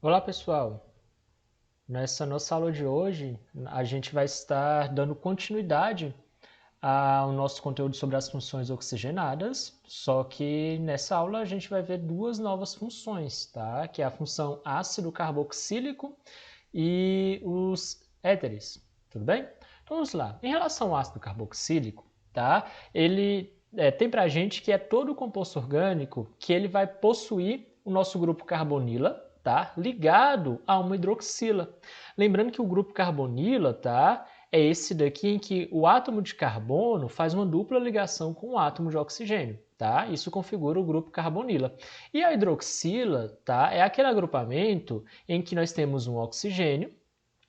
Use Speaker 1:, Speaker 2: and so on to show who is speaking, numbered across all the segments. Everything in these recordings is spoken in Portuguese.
Speaker 1: Olá pessoal, nessa nossa aula de hoje a gente vai estar dando continuidade ao nosso conteúdo sobre as funções oxigenadas, só que nessa aula a gente vai ver duas novas funções, tá? Que é a função ácido carboxílico e os éteres, tudo bem? Então vamos lá, em relação ao ácido carboxílico, tá? Ele tem pra gente que é todo composto orgânico que ele vai possuir o nosso grupo carbonila, tá? Ligado a uma hidroxila. Lembrando que o grupo carbonila, tá? É esse daqui em que o átomo de carbono faz uma dupla ligação com o átomo de oxigênio, tá? Isso configura o grupo carbonila. E a hidroxila, tá? É aquele agrupamento em que nós temos um oxigênio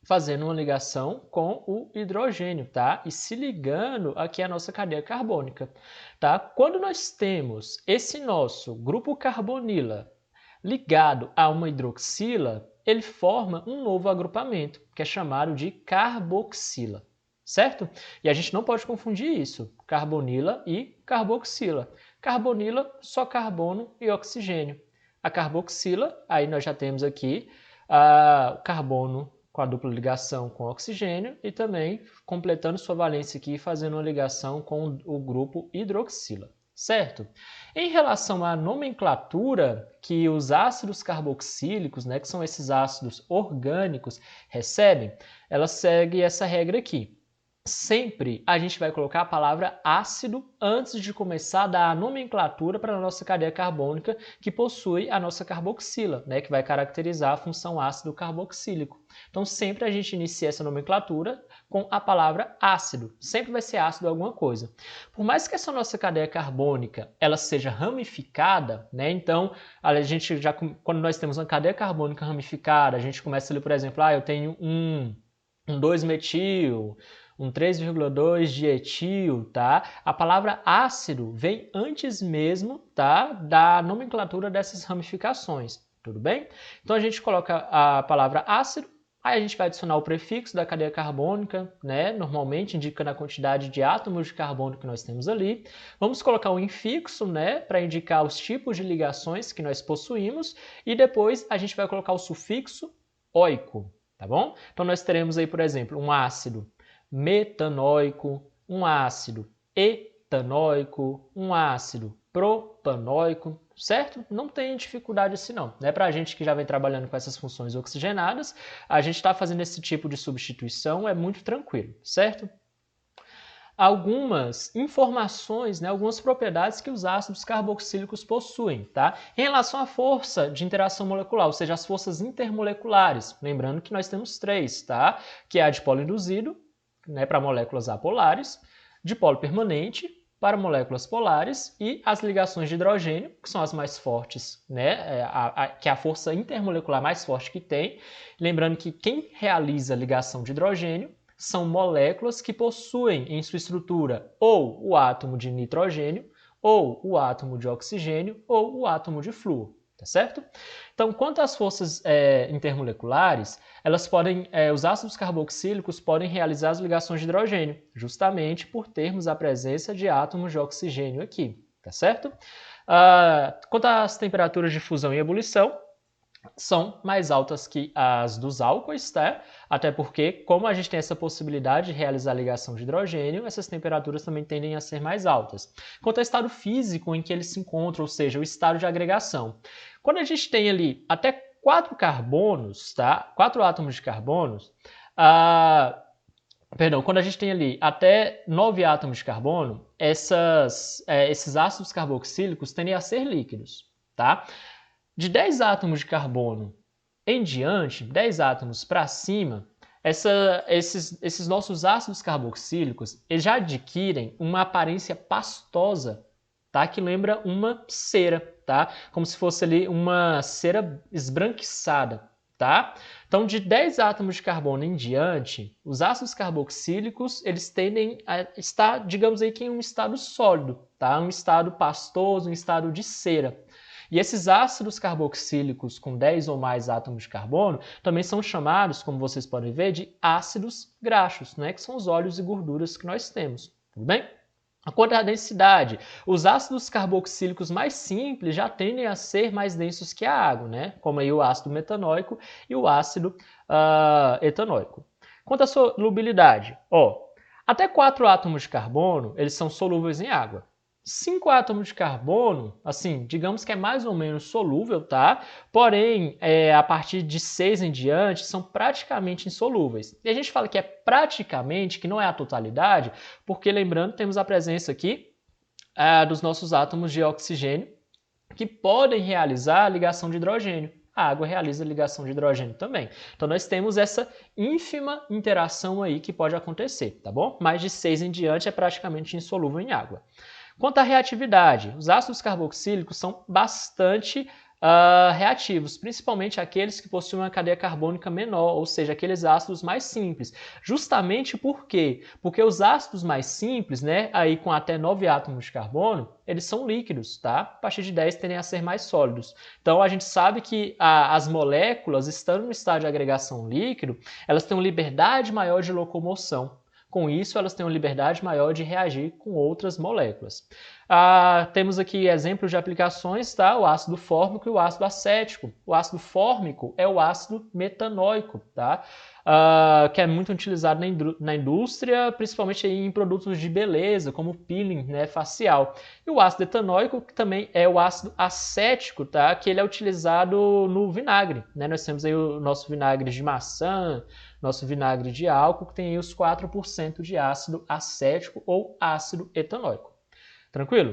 Speaker 1: fazendo uma ligação com o hidrogênio, tá? E se ligando aqui à nossa cadeia carbônica, tá? Quando nós temos esse nosso grupo carbonila ligado a uma hidroxila, ele forma um novo agrupamento, que é chamado de carboxila, certo? E a gente não pode confundir isso, carbonila e carboxila. Carbonila, só carbono e oxigênio. A carboxila, aí nós já temos aqui o carbono com a dupla ligação com o oxigênio e também completando sua valência aqui, fazendo uma ligação com o grupo hidroxila. Certo? Em relação à nomenclatura que os ácidos carboxílicos, né, que são esses ácidos orgânicos, recebem, ela segue essa regra aqui. Sempre a gente vai colocar a palavra ácido antes de começar a dar a nomenclatura para a nossa cadeia carbônica que possui a nossa carboxila, né, que vai caracterizar a função ácido carboxílico. Então, sempre a gente inicia essa nomenclatura com a palavra ácido. Sempre vai ser ácido alguma coisa. Por mais que essa nossa cadeia carbônica ela seja ramificada, né, então a gente já, quando nós temos uma cadeia carbônica ramificada, a gente começa ali, por exemplo, eu tenho um 2-metil, um 3,2 dietil, tá? A palavra ácido vem antes mesmo, tá, da nomenclatura dessas ramificações, tudo bem? Então a gente coloca a palavra ácido, aí a gente vai adicionar o prefixo da cadeia carbônica, né, normalmente indicando a quantidade de átomos de carbono que nós temos ali. Vamos colocar um infixo, né, para indicar os tipos de ligações que nós possuímos e depois a gente vai colocar o sufixo oico, tá bom? Então nós teremos aí, por exemplo, um ácido metanóico, um ácido etanóico, um ácido propanóico, certo? Não tem dificuldade assim não, né? Para a gente que já vem trabalhando com essas funções oxigenadas, a gente está fazendo esse tipo de substituição, é muito tranquilo, certo? Algumas informações, né, algumas propriedades que os ácidos carboxílicos possuem, tá? Em relação à força de interação molecular, ou seja, as forças intermoleculares, lembrando que nós temos três, tá? Que é a dipolo induzido, né, para moléculas apolares, dipolo permanente para moléculas polares e as ligações de hidrogênio, que são as mais fortes, né, que é a força intermolecular mais forte que tem. Lembrando que quem realiza a ligação de hidrogênio são moléculas que possuem em sua estrutura ou o átomo de nitrogênio, ou o átomo de oxigênio, ou o átomo de flúor, tá certo? Então, quanto às forças intermoleculares, elas podem, os ácidos carboxílicos podem realizar as ligações de hidrogênio, justamente por termos a presença de átomos de oxigênio aqui, tá certo? Quanto às temperaturas de fusão e ebulição, são mais altas que as dos álcoois, tá? Até porque, como a gente tem essa possibilidade de realizar a ligação de hidrogênio, essas temperaturas também tendem a ser mais altas. Quanto ao estado físico em que eles se encontram, ou seja, o estado de agregação. Quando a gente tem ali até 4 carbonos, tá? 4 átomos de carbonos, quando a gente tem ali até 9 átomos de carbono, esses ácidos carboxílicos tendem a ser líquidos, tá? De 10 átomos de carbono em diante, 10 átomos para cima, esses nossos ácidos carboxílicos eles já adquirem uma aparência pastosa, tá? Que lembra uma cera, tá? Como se fosse ali uma cera esbranquiçada, tá? Então, de 10 átomos de carbono em diante, os ácidos carboxílicos eles tendem a estar, digamos aí, que em um estado sólido, tá? Um estado pastoso, um estado de cera. E esses ácidos carboxílicos com 10 ou mais átomos de carbono também são chamados, como vocês podem ver, de ácidos graxos, né? Que são os óleos e gorduras que nós temos, tudo bem? Quanto à densidade, os ácidos carboxílicos mais simples já tendem a ser mais densos que a água, né? Como aí o ácido metanóico e o ácido etanóico. Quanto à solubilidade, até 4 átomos de carbono, eles são solúveis em água. 5 átomos de carbono, assim, digamos que é mais ou menos solúvel, tá? Porém, a partir de 6 em diante, são praticamente insolúveis. E a gente fala que é praticamente, que não é a totalidade, porque, lembrando, temos a presença aqui dos nossos átomos de oxigênio, que podem realizar a ligação de hidrogênio. A água realiza a ligação de hidrogênio também. Então, nós temos essa ínfima interação aí que pode acontecer, tá bom? Mais de 6 em diante é praticamente insolúvel em água. Quanto à reatividade, os ácidos carboxílicos são bastante reativos, principalmente aqueles que possuem uma cadeia carbônica menor, ou seja, aqueles ácidos mais simples. Justamente por quê? Porque os ácidos mais simples, né, aí com até 9 átomos de carbono, eles são líquidos, tá? A partir de 10 tendem a ser mais sólidos. Então a gente sabe que as moléculas, estando no estágio de agregação líquido, elas têm uma liberdade maior de locomoção. Com isso, elas têm uma liberdade maior de reagir com outras moléculas. Temos aqui exemplos de aplicações, tá? O ácido fórmico e o ácido acético. O ácido fórmico é o ácido metanóico, tá? Que é muito utilizado na indústria, principalmente em produtos de beleza, como peeling, né, facial. E o ácido etanóico, que também é o ácido acético, tá? Que ele é utilizado no vinagre, né? Nós temos aí o nosso vinagre de maçã, nosso vinagre de álcool, que tem aí os 4% de ácido acético ou ácido etanóico. Tranquilo?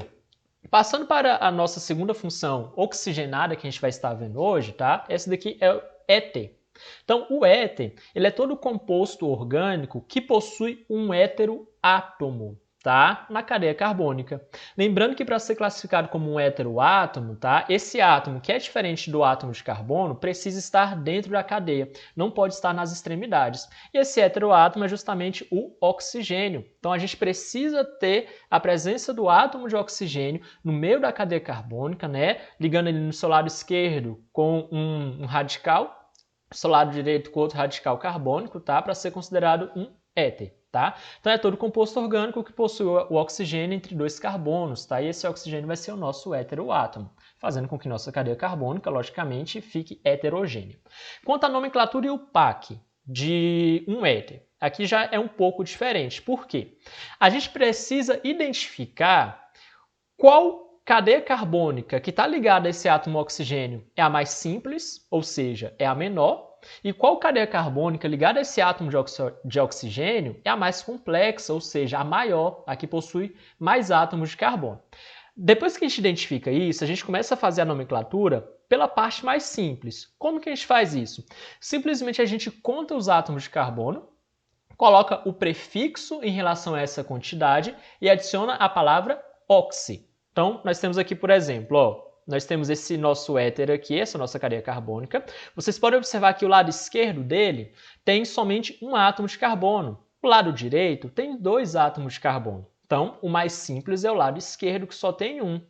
Speaker 1: Passando para a nossa segunda função oxigenada que a gente vai estar vendo hoje, tá? Essa daqui é o éter. Então, o éter, ele é todo composto orgânico que possui um heteroátomo, tá? Na cadeia carbônica. Lembrando que para ser classificado como um heteroátomo, tá? Esse átomo, que é diferente do átomo de carbono, precisa estar dentro da cadeia, não pode estar nas extremidades. E esse heteroátomo é justamente o oxigênio. Então a gente precisa ter a presença do átomo de oxigênio no meio da cadeia carbônica, né? Ligando ele no seu lado esquerdo com um radical, seu lado direito com outro radical carbônico, tá? Para ser considerado um éter. Tá? Então é todo composto orgânico que possui o oxigênio entre 2 carbonos, tá? E esse oxigênio vai ser o nosso heteroátomo, fazendo com que nossa cadeia carbônica, logicamente, fique heterogênea. Quanto à nomenclatura e o PAC de um éter, aqui já é um pouco diferente. Por quê? A gente precisa identificar qual cadeia carbônica que está ligada a esse átomo oxigênio é a mais simples, ou seja, é a menor, e qual cadeia carbônica ligada a esse átomo de oxigênio é a mais complexa, ou seja, a maior, a que possui mais átomos de carbono. Depois que a gente identifica isso, a gente começa a fazer a nomenclatura pela parte mais simples. Como que a gente faz isso? Simplesmente a gente conta os átomos de carbono, coloca o prefixo em relação a essa quantidade e adiciona a palavra oxi. Então, nós temos aqui, por exemplo, nós temos esse nosso éter aqui, essa nossa cadeia carbônica. Vocês podem observar que o lado esquerdo dele tem somente um átomo de carbono. O lado direito tem 2 átomos de carbono. Então, o mais simples é o lado esquerdo, que só tem um.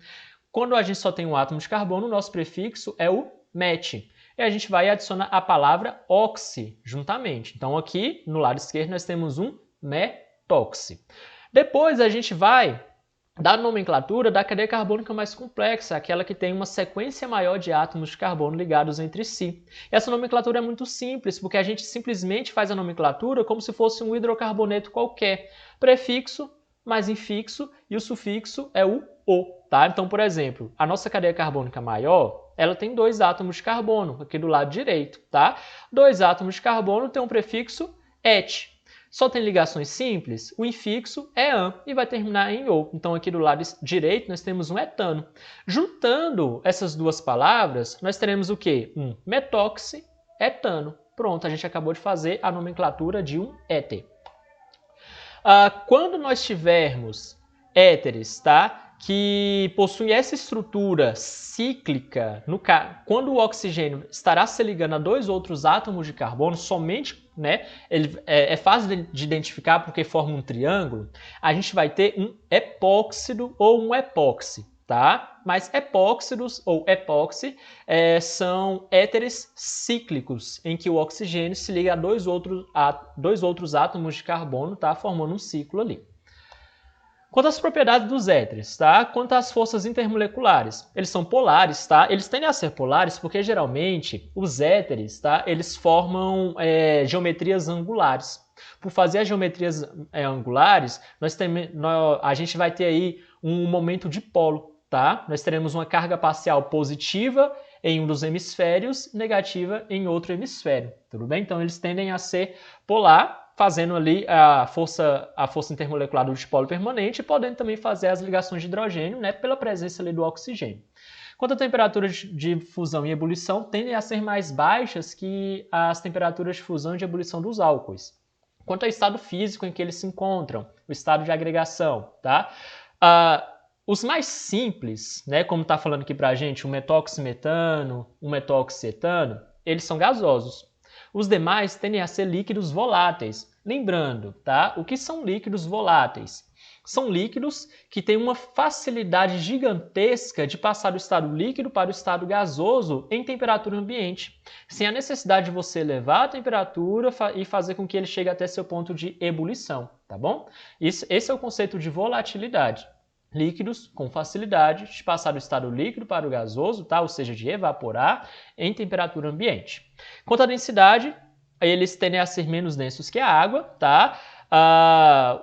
Speaker 1: Quando a gente só tem um átomo de carbono, o nosso prefixo é o met. E a gente vai adicionar a palavra oxi juntamente. Então, aqui no lado esquerdo nós temos um metóxi. Depois a gente vai da nomenclatura da cadeia carbônica mais complexa, aquela que tem uma sequência maior de átomos de carbono ligados entre si. E essa nomenclatura é muito simples, porque a gente simplesmente faz a nomenclatura como se fosse um hidrocarboneto qualquer. Prefixo mais infixo e o sufixo é o tá? Então, por exemplo, a nossa cadeia carbônica maior, ela tem 2 átomos de carbono, aqui do lado direito, tá? 2 átomos de carbono tem um prefixo et. Só tem ligações simples, o infixo é an e vai terminar em o. Então, aqui do lado direito, nós temos um etano. Juntando essas duas palavras, nós teremos o quê? Um metóxi-etano. Pronto, a gente acabou de fazer a nomenclatura de um éter. Quando nós tivermos éteres, tá? Que possuem essa estrutura cíclica, quando o oxigênio estará se ligando a 2 outros átomos de carbono, somente, né, ele é fácil de identificar porque forma um triângulo, a gente vai ter um epóxido ou um epóxi, tá? Mas epóxidos ou epóxi são éteres cíclicos, em que o oxigênio se liga a 2 outros átomos de carbono, tá? Formando um ciclo ali. Quanto às propriedades dos éteres, tá? Quanto às forças intermoleculares, eles são polares, tá? Eles tendem a ser polares porque geralmente os éteres, tá? Eles formam geometrias angulares. Por fazer as geometrias angulares, a gente vai ter aí um momento dipolo, tá? Nós teremos uma carga parcial positiva em um dos hemisférios, negativa em outro hemisfério, tudo bem? Então eles tendem a ser polar, fazendo ali a força intermolecular do dipolo permanente e podendo também fazer as ligações de hidrogênio, né, pela presença ali do oxigênio. Quanto a temperaturas de fusão e ebulição, tendem a ser mais baixas que as temperaturas de fusão e de ebulição dos álcoois. Quanto ao estado físico em que eles se encontram, o estado de agregação, tá? Os mais simples, né, como está falando aqui para a gente, o metóximetano, o metóxietano, eles são gasosos. Os demais tendem a ser líquidos voláteis. Lembrando, tá? O que são líquidos voláteis? São líquidos que têm uma facilidade gigantesca de passar do estado líquido para o estado gasoso em temperatura ambiente, sem a necessidade de você elevar a temperatura e fazer com que ele chegue até seu ponto de ebulição, tá bom? Esse é o conceito de volatilidade. Líquidos com facilidade de passar do estado líquido para o gasoso, tá? Ou seja, de evaporar em temperatura ambiente. Quanto à densidade, eles tendem a ser menos densos que a água, tá?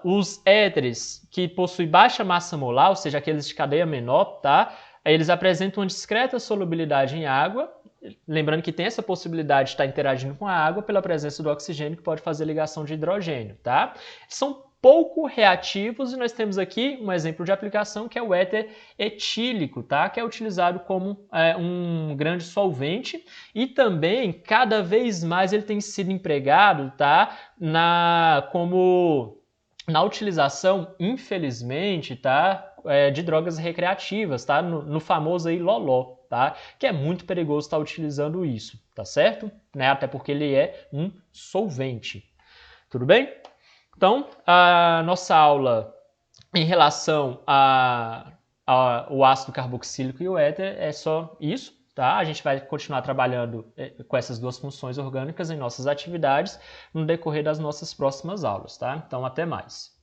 Speaker 1: Os éteres que possuem baixa massa molar, ou seja, aqueles de cadeia menor, tá? Eles apresentam uma discreta solubilidade em água, lembrando que tem essa possibilidade de estar interagindo com a água pela presença do oxigênio, que pode fazer ligação de hidrogênio, tá? São pouco reativos e nós temos aqui um exemplo de aplicação que é o éter etílico, tá? Que é utilizado como um grande solvente e também cada vez mais ele tem sido empregado, tá? Na utilização, infelizmente, tá? De drogas recreativas, tá? No famoso aí loló, tá? Que é muito perigoso estar utilizando isso, tá certo? Né? Até porque ele é um solvente. Tudo bem? Então, a nossa aula em relação ao ácido carboxílico e o éter é só isso, tá? A gente vai continuar trabalhando com essas duas funções orgânicas em nossas atividades no decorrer das nossas próximas aulas, tá? Então, até mais.